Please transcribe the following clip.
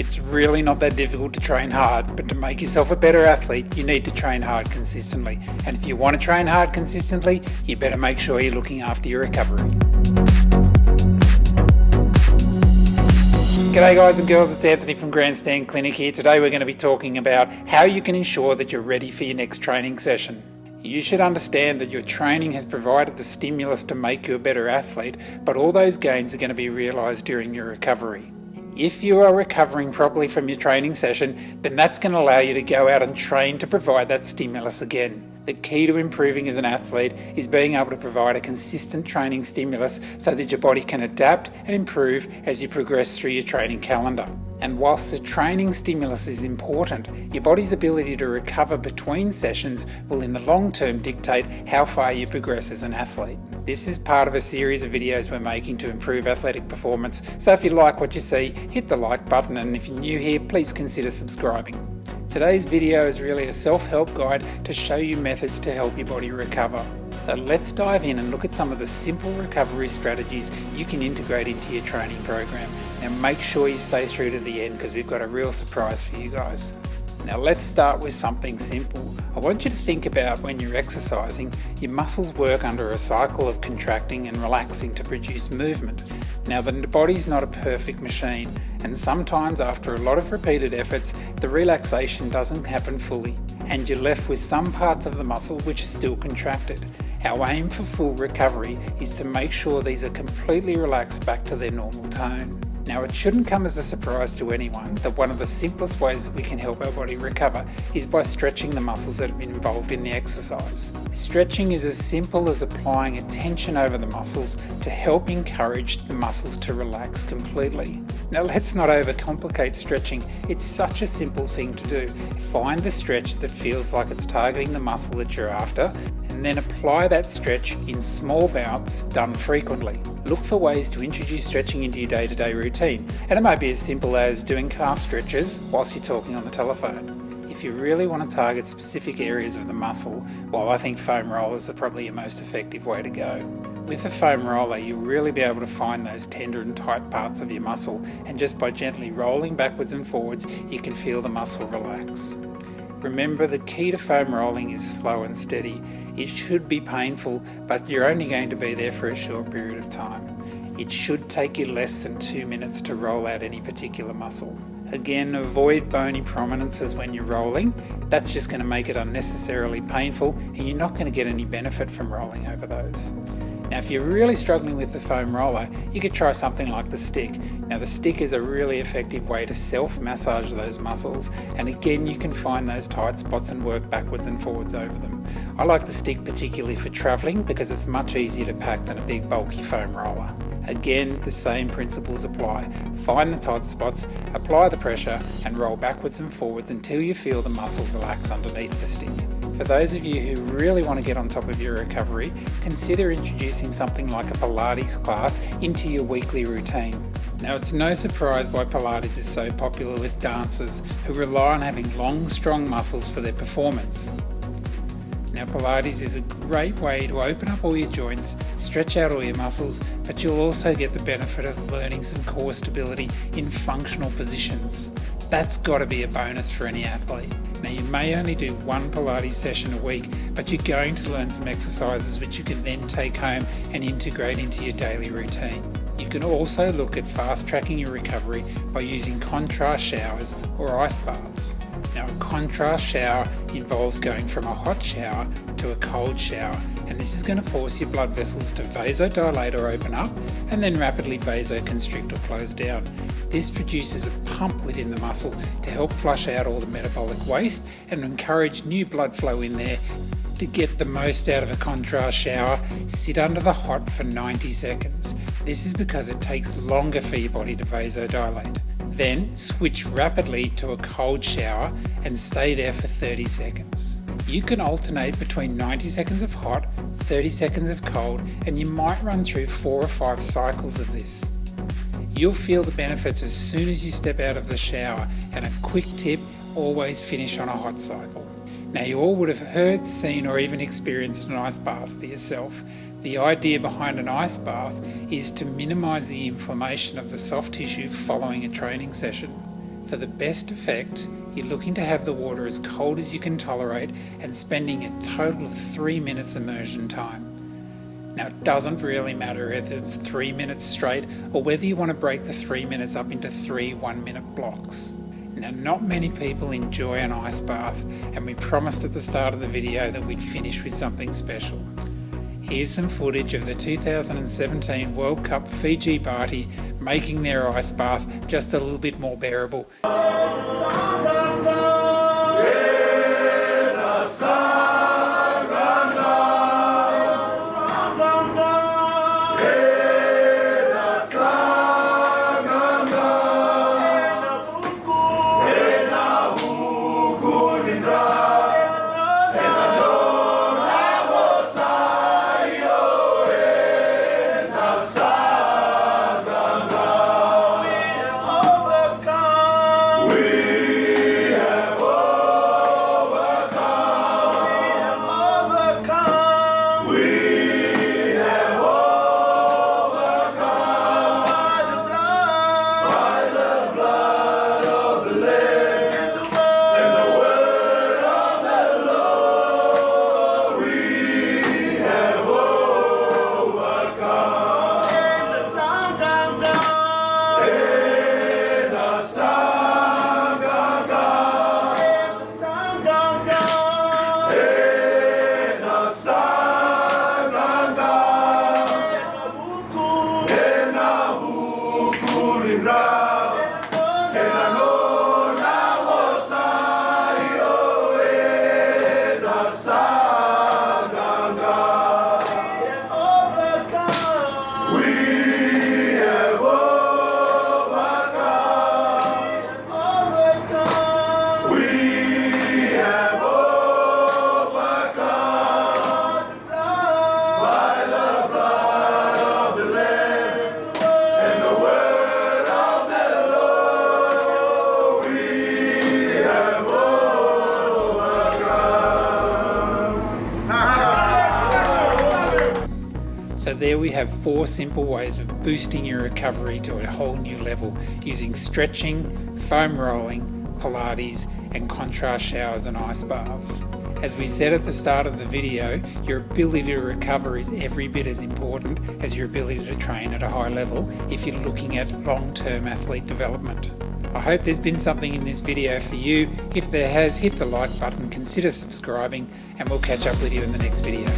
It's really not that difficult to train hard, but to make yourself a better athlete, you need to train hard consistently. And if you want to train hard consistently, you better make sure you're looking after your recovery. G'day guys and girls, it's Anthony from Grandstand Clinic here. Today we're going to be talking about how you can ensure that you're ready for your next training session. You should understand that your training has provided the stimulus to make you a better athlete, but all those gains are going to be realised during your recovery. If you are recovering properly from your training session, then that's going to allow you to go out and train to provide that stimulus again. The key to improving as an athlete is being able to provide a consistent training stimulus so that your body can adapt and improve as you progress through your training calendar. And whilst the training stimulus is important, your body's ability to recover between sessions will in the long term dictate how far you progress as an athlete. This is part of a series of videos we're making to improve athletic performance, so if you like what you see, hit the like button, and if you're new here, please consider subscribing. Today's video is really a self-help guide to show you methods to help your body recover. So let's dive in and look at some of the simple recovery strategies you can integrate into your training program. Now make sure you stay through to the end because we've got a real surprise for you guys. Now let's start with something simple. I want you to think about when you're exercising, your muscles work under a cycle of contracting and relaxing to produce movement. Now the body's not a perfect machine, and sometimes after a lot of repeated efforts, the relaxation doesn't happen fully, and you're left with some parts of the muscle which are still contracted. Our aim for full recovery is to make sure these are completely relaxed back to their normal tone. Now it shouldn't come as a surprise to anyone that one of the simplest ways that we can help our body recover is by stretching the muscles that have been involved in the exercise. Stretching is as simple as applying a tension over the muscles to help encourage the muscles to relax completely. Now let's not overcomplicate stretching, it's such a simple thing to do. Find the stretch that feels like it's targeting the muscle that you're after, and then apply that stretch in small bouts done frequently. Look for ways to introduce stretching into your day-to-day routine, and it might be as simple as doing calf stretches whilst you're talking on the telephone. If you really want to target specific areas of the muscle, well, I think foam rollers are probably your most effective way to go. With a foam roller, you'll really be able to find those tender and tight parts of your muscle, and just by gently rolling backwards and forwards, you can feel the muscle relax. Remember, the key to foam rolling is slow and steady. It should be painful, but you're only going to be there for a short period of time. It should take you less than 2 minutes to roll out any particular muscle. Again, avoid bony prominences when you're rolling. That's just going to make it unnecessarily painful, and you're not going to get any benefit from rolling over those. Now if you're really struggling with the foam roller, you could try something like the stick. Now the stick is a really effective way to self-massage those muscles, and again you can find those tight spots and work backwards and forwards over them. I like the stick particularly for travelling because it's much easier to pack than a big bulky foam roller. Again, the same principles apply. Find the tight spots, apply the pressure, and roll backwards and forwards until you feel the muscle relax underneath the stick. For those of you who really want to get on top of your recovery, consider introducing something like a Pilates class into your weekly routine. Now it's no surprise why Pilates is so popular with dancers who rely on having long, strong muscles for their performance. Now Pilates is a great way to open up all your joints, stretch out all your muscles, but you'll also get the benefit of learning some core stability in functional positions. That's got to be a bonus for any athlete. Now you may only do one Pilates session a week, but you're going to learn some exercises which you can then take home and integrate into your daily routine. You can also look at fast tracking your recovery by using contrast showers or ice baths. Now a contrast shower involves going from a hot shower to a cold shower, and this is going to force your blood vessels to vasodilate or open up and then rapidly vasoconstrict or close down. This produces a pump within the muscle to help flush out all the metabolic waste and encourage new blood flow in there. To get the most out of a contrast shower, sit under the hot for 90 seconds. This is because it takes longer for your body to vasodilate. Then switch rapidly to a cold shower and stay there for 30 seconds. You can alternate between 90 seconds of hot, 30 seconds of cold, and you might run through 4 or 5 cycles of this. You'll feel the benefits as soon as you step out of the shower, and a quick tip, always finish on a hot cycle. Now you all would have heard, seen or even experienced an ice bath for yourself. The idea behind an ice bath is to minimise the inflammation of the soft tissue following a training session. For the best effect, you're looking to have the water as cold as you can tolerate and spending a total of 3 minutes immersion time. Now, it doesn't really matter whether it's 3 minutes straight or whether you want to break the 3 minutes up into 3 1-minute blocks. Now, not many people enjoy an ice bath, and we promised at the start of the video that we'd finish with something special. Here's some footage of the 2017 World Cup Fiji party making their ice bath just a little bit more bearable. So there we have 4 simple ways of boosting your recovery to a whole new level using stretching, foam rolling, Pilates and contrast showers and ice baths. As we said at the start of the video, your ability to recover is every bit as important as your ability to train at a high level if you're looking at long-term athlete development. I hope there's been something in this video for you. If there has, hit the like button, consider subscribing, and we'll catch up with you in the next video.